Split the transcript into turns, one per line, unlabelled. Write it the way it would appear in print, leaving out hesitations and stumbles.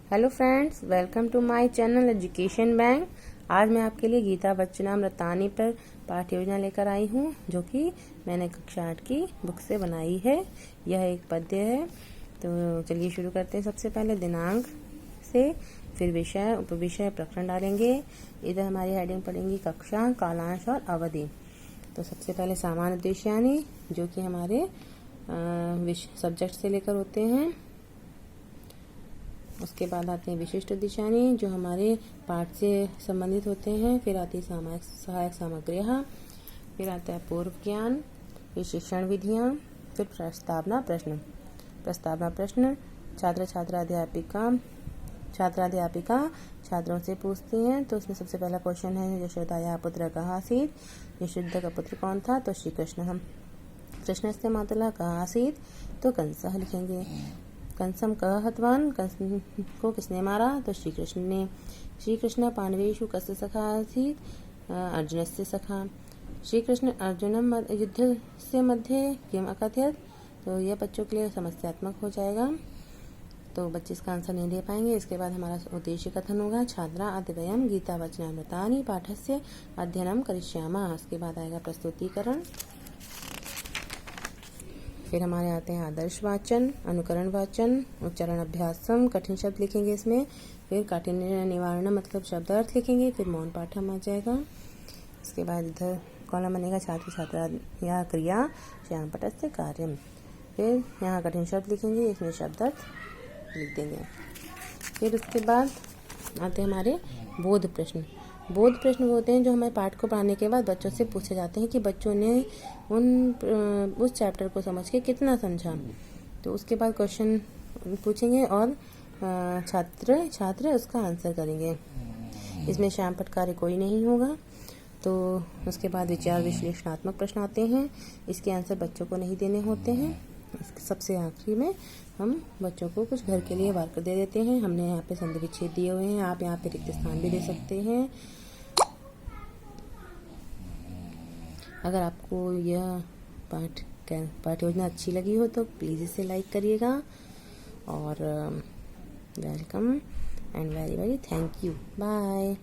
Hello friends, welcome to my channel education bank. आज मैं आपके लिए गीता वचनामृतानि पर पाठ योजना लेकर आई हूँ, जो कि मैंने कक्षा 8 की बुक से बनाई है। यह एक पद्य है। तो चलिए शुरू करते हैं। सबसे पहले दिनांक से, फिर विषय, उपविषय, प्रकरण डालेंगे। इधर हमारी हेडिंग पड़ेंगी कक्षा, कालांश और अवधि। तो सबसे पहले सामान्य उद्देश्यानि, जो कि हमारे सब्जेक्ट से लेकर होते हैं। उसके बाद आते हैं विशिष्ट उद्देश्यानि, जो हमारे पाठ से संबंधित होते हैं। फिर आती है सहायक सामग्रियाँ, फिर आता है पूर्व ज्ञान, फिर शिक्षण विधियाँ, फिर प्रस्तावना प्रश्न। छात्राध्यापिका छात्रों से पूछती हैं। तो उसमें सबसे पहला क्वेश्चन है, यशोदाया पुत्र कहाँ आसीत्। यशोदा का पुत्र कौन था? तो श्री कृष्ण। कृष्णस्य मातुलः कः आसीत्? तो कंसः लिखेंगे। कंसम कः हतवान्? कंस को किसने मारा? तो श्री कृष्ण ने। श्री कृष्ण पांडवेषु कस्य सखा आसीत्? अर्जुनस्य सखा। श्री कृष्ण अर्जुनम युद्धस्य मध्ये किम अकथयत्? तो यह बच्चों के लिए समस्यात्मक हो जाएगा, तो बच्चे इसका आंसर नहीं दे पाएंगे। इसके बाद हमारा उद्देश्य कथन होगा, छात्रा अद्वयम् गीता वचनामृतानि पाठस्य अध्ययनम् करिष्यामः। उसके बाद आएगा प्रस्तुतिकरण। फिर हमारे आते हैं आदर्श वाचन, अनुकरण वाचन, उच्चारण अभ्यासम, कठिन शब्द लिखेंगे इसमें। फिर काठिन्य निवारण मतलब शब्द अर्थ लिखेंगे। फिर मौन पाठम आ जाएगा। इसके बाद इधर कॉलम बनेगा छात्र छात्रा या क्रिया श्याम पटस्य कार्यम। फिर यहाँ कठिन शब्द लिखेंगे, इसमें शब्द अर्थ लिख देंगे। फिर उसके बाद आते हैं हमारे बोध प्रश्न। बोध प्रश्न वो होते हैं जो हमारे पाठ को पढ़ाने के बाद बच्चों से पूछे जाते हैं कि बच्चों ने उस चैप्टर को समझ के कितना समझा। तो उसके बाद क्वेश्चन पूछेंगे और छात्र उसका आंसर करेंगे। इसमें श्यामपट कार्य कोई नहीं होगा। तो उसके बाद विचार विश्लेषणात्मक प्रश्न आते हैं। इसके आंसर बच्चों को नहीं देने होते हैं। सबसे आखिरी में हम बच्चों को कुछ घर के लिए वर्क दे देते हैं। हमने यहाँ पे संधि विच्छेद दिए हुए हैं, आप यहाँ पे रिक्त स्थान भी दे सकते हैं। अगर आपको यह पाठ योजना अच्छी लगी हो तो प्लीज़ इसे लाइक करिएगा। और welcome and very very thank you. Bye.